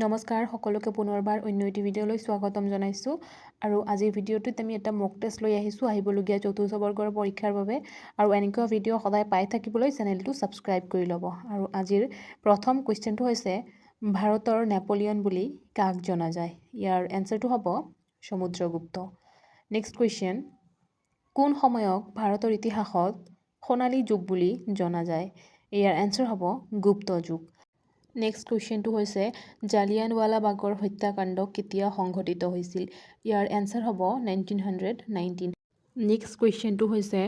নমস্কাৰ সকলোকে পুনৰবাৰ অন্য এটি ভিডিঅ'লৈ স্বাগতম জনাইছোঁ আৰু আজিৰ ভিডিঅ'টোত আমি এটা মক টেষ্ট লৈ আহিবলগীয়া চতুৰ্থ বৰ্গৰ পৰীক্ষাৰ বাবে আৰু এনেকুৱা ভিডিঅ' সদায় পাই থাকিবলৈ চেনেলটো ছাবস্ক্ৰাইব কৰি ল'ব আৰু আজিৰ প্ৰথম কুৱেশ্যনটো হৈছে ভাৰতৰ নেপোলিয়ন বুলি কাক জনা যায় ইয়াৰ এনসাৰটো হ'ব সমুদ্ৰগুপ্ত নেক্সট কুৱেশ্যন কোন সময়ক ভাৰতৰ ইতিহাসত সোণালী যুগ বুলি জনা যায় ইয়াৰ এনসাৰ হ'ব গুপ্ত যুগ নেক্সট কুৱেশ্যনটো হৈছে জালিয়ানৱালাবাগৰ হত্যাকাণ্ড কেতিয়া সংঘটিত হৈছিল ইয়াৰ এনসাৰ হ'ব 1919 নেক্সট কুৱেশ্যনটো হৈছে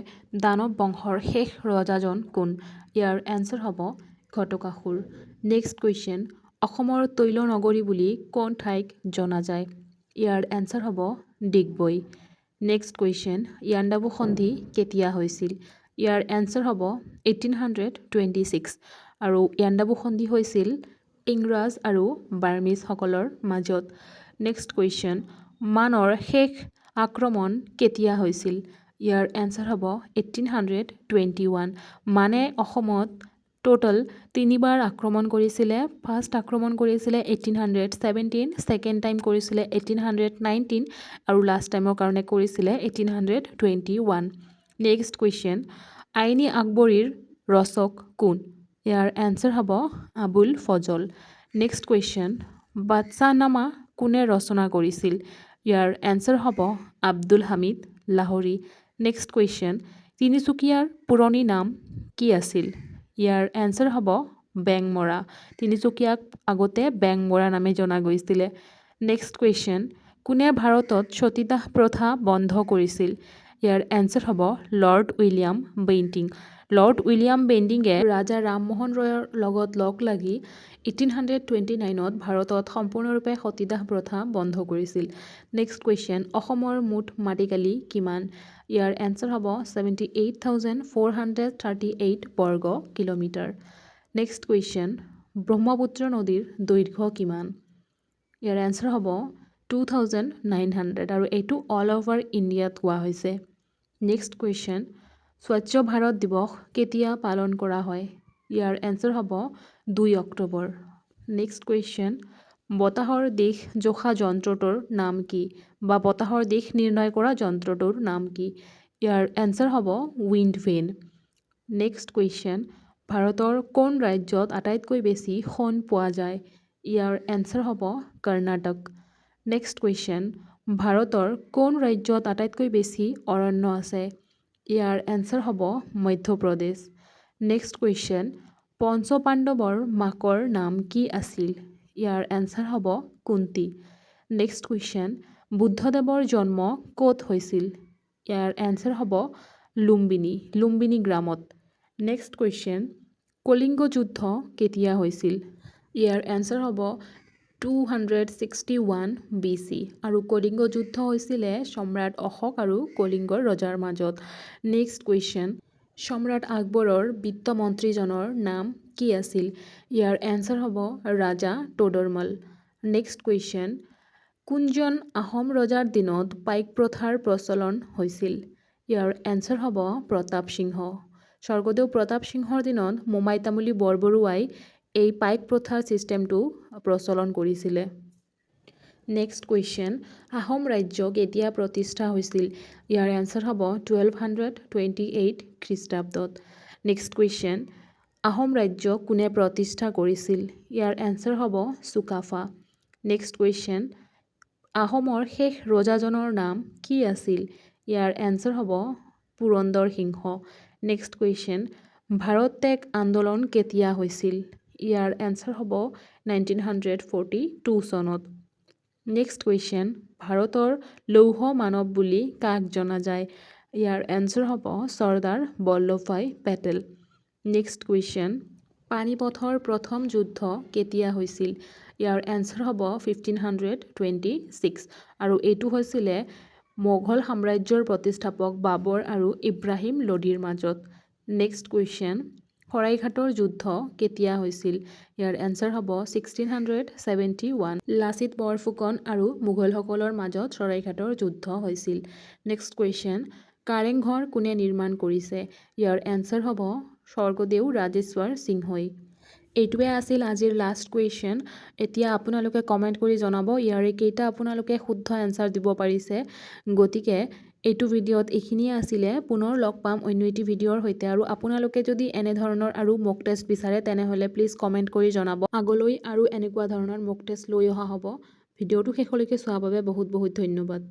দানৱ বংশৰ শেষ ৰজাজন কোন ইয়াৰ এনসাৰ হ'ব ঘটকাসুৰ নেক্সট কুৱেশ্যন অসমৰ তৈল নগৰী বুলি কোন ঠাইক জনা যায় ইয়াৰ এনসাৰ হ'ব ডিগবৈ নেক্সট কুৱেশ্যন ইয়াণ্ডাবু সন্ধি কেতিয়া হৈছিল ইয়াৰ এনসাৰ হ'ব 1826 আৰু ইয়াণ্ডাবু সন্ধি হৈছিল ইংৰাজ আৰু বাৰ্মিজসকলৰ মাজত নেক্সট কুৱেশ্যন মানৰ শেষ আক্ৰমণ কেতিয়া হৈছিল ইয়াৰ এনসাৰ হ'ব 1821 মানে অসমত টোটাল তিনিবাৰ আক্ৰমণ কৰিছিলে ফাৰ্ষ্ট আক্ৰমণ কৰিছিলে 1817 ছেকেণ্ড টাইম কৰিছিলে 1819 আৰু লাষ্ট টাইমৰ কাৰণে কৰিছিলে 1821 নেক্সট কুৱেশ্যন আইনী আকবৰীৰ ৰচক কোন ইয়াৰ এনসাৰ হ'ব আবুল ফজল নেক্সট কুৱেশ্যন বাদশ্বাহনামা কোনে ৰচনা কৰিছিল ইয়াৰ এনসাৰ হ'ব আব্দুল হামিদ লাহোৰী নেক্সট কুৱেশ্যন তিনিচুকীয়াৰ পুৰণি নাম কি আছিল ইয়াৰ এনসাৰ হ'ব বেংমৰা তিনিচুকীয়াক আগতে বেংমৰা নামে জনা গৈছিলে নেক্সট কুৱেশ্যন কোনে ভাৰতত সতীদাহ প্ৰথা বন্ধ কৰিছিল ইয়াৰ এনসাৰ হ'ব Lord William Bentinck Lord William বেণ্টিঙে ৰাজা ৰামমোহন ৰয়ৰ লগত লগ লাগি 1829ত ভাৰতত সম্পূৰ্ণৰূপে সতীদাহ প্ৰথা বন্ধ কৰিছিল নেক্সট কুৱেশ্যন অসমৰ মুঠ মাটিকালি কিমান ইয়াৰ এনসাৰ হ'ব 78,438 বৰ্গ কিলোমিটাৰ নেক্সট কুৱেশ্যন ব্ৰহ্মপুত্ৰ নদীৰ দৈৰ্ঘ্য কিমান ইয়াৰ এনসাৰ হ'ব 2,900 আৰু এইটো অল অভাৰ ইণ্ডিয়াত হোৱা হৈছে নেক্সট কুৱেশ্যন স্বচ্ছ ভাৰত দিৱস কেতিয়া পালন কৰা হয় ইয়াৰ এনসাৰ হ'ব 2 অক্টোবৰ নেক্সট কুৱেশ্যন বতাহৰ দিশ জোখা যন্ত্ৰটোৰ নাম কি বা বতাহৰ দিশ নিৰ্ণয় কৰা যন্ত্ৰটোৰ নাম কি ইয়াৰ এনসাৰ হ'ব উইণ্ড ভেন নেক্সট কুৱেশ্যন ভাৰতৰ কোন ৰাজ্যত আটাইতকৈ বেছি সোণ পোৱা যায় ইয়াৰ এনসাৰ হ'ব কৰ্ণাটক নেক্সট কুৱেশ্যন ভাৰতৰ কোন ৰাজ্যত আটাইতকৈ বেছি অৰণ্য আছে ইয়াৰ এনসাৰ হ'ব মধ্যপ্ৰদেশ নেক্সট কুৱেশ্যন পঞ্চপাণ্ডৱৰ মাকৰ নাম কি আছিল ইয়াৰ এনসাৰ হ'ব কুন্তি নেক্সট কুৱেশ্যন বুদ্ধদেৱৰ জন্ম ক'ত হৈছিল ইয়াৰ এনসাৰ হ'ব লুম্বিনী গ্ৰামত নেক্সট কুৱেশ্যন কলিংগ যুদ্ধ কেতিয়া হৈছিল ইয়াৰ এনসাৰ হ'ব 261 BC আৰু কলিংগ যুদ্ধ হৈছিলে সম্ৰাট অশোক আৰু কলিংগৰ ৰজাৰ মাজত নেক্সট কুৱেশ্যন সম্ৰাট আকবৰৰ বিত্তমন্ত্ৰীজনৰ নাম কি আছিল ইয়াৰ এনসাৰ হ'ব ৰাজা তোডৰমল নেক্সট কুৱেশ্যন কোনজন আহোম ৰজাৰ দিনত পাইক প্ৰথাৰ প্ৰচলন হৈছিল ইয়াৰ এনসাৰ হ'ব প্ৰতাপ সিংহ স্বৰ্গদেউ প্ৰতাপ সিংহৰ দিনত মোমাই তামুলী বৰবৰুৱাই এই পাইক প্ৰথাৰ ছিষ্টেমটো প্ৰচলন কৰিছিলে নেক্সট কুৱেশ্যন আহোম ৰাজ্য কেতিয়া প্ৰতিষ্ঠা হৈছিল ইয়াৰ এনসাৰ হ'ব 1228 খ্ৰীষ্টাব্দত নেক্সট কুৱেশ্যন আহোম ৰাজ্য কোনে প্ৰতিষ্ঠা কৰিছিল ইয়াৰ এনসাৰ হ'ব চুকাফা নেক্সট কুৱেশ্যন আহোমৰ শেষ ৰজাজনৰ নাম কি আছিল ইয়াৰ এনসাৰ হ'ব পুৰন্দৰ সিংহ নেক্সট কুৱেশ্যন ভাৰত ত্যাগ আন্দোলন কেতিয়া হৈছিল ইয়াৰ এনসাৰ হ'ব 1942 চনত নেক্সট কুৱেশ্যন ভাৰতৰ লৌহ মানৱ বুলি কাক জনা যায় ইয়াৰ এনসাৰ হ'ব চৰ্দাৰ বল্লভভাই পেটেল নেক্সট কুৱেশ্যন পানিপথৰ প্ৰথম যুদ্ধ কেতিয়া হৈছিল ইয়াৰ এনসাৰ হ'ব 1526 আৰু এইটো হৈছিলে মোগল সাম্ৰাজ্যৰ প্ৰতিষ্ঠাপক বাবৰ আৰু ইব্ৰাহিম লোদীৰ মাজত নেক্সট কুৱেশ্যন শৰাইঘাটৰ যুদ্ধ কেতিয়া হৈছিল ইয়াৰ এনসাৰ হ'ব 1671 লাচিত বৰফুকন আৰু মোগলসকলৰ মাজত শৰাইঘাটৰ যুদ্ধ হৈছিল নেক্সট কুৱেশ্যন কাৰেংঘৰ কোনে নিৰ্মাণ কৰিছে ইয়াৰ এনসাৰ হ'ব স্বৰ্গদেউ ৰাজেশ্বৰ সিংহই এইটোৱে আছিল আজিৰ লাষ্ট কুৱেশ্যন। এতিয়া আপোনালোকে কমেণ্ট কৰি জনাব ইয়াৰে কেইটা আপোনালোকে শুদ্ধ এনচাৰ দিব পাৰিছে। গতিকে এইটো ভিডিঅ'ত এইখিনিয়ে আছিলে। পুনৰ লগ পাম অন্য এটি ভিডিঅ'ৰ সৈতে। আৰু আপোনালোকে যদি এনেধৰণৰ আৰু মক টেষ্ট বিচাৰে তেনেহ'লে প্লিজ কমেণ্ট কৰি জনাব। আগলৈ আৰু এনেকুৱা ধৰণৰ মক টেষ্ট লৈ অহা হ'ব। ভিডিঅ'টো শেষলৈকে চোৱাৰ বাবে বহুত বহুত ধন্যবাদ।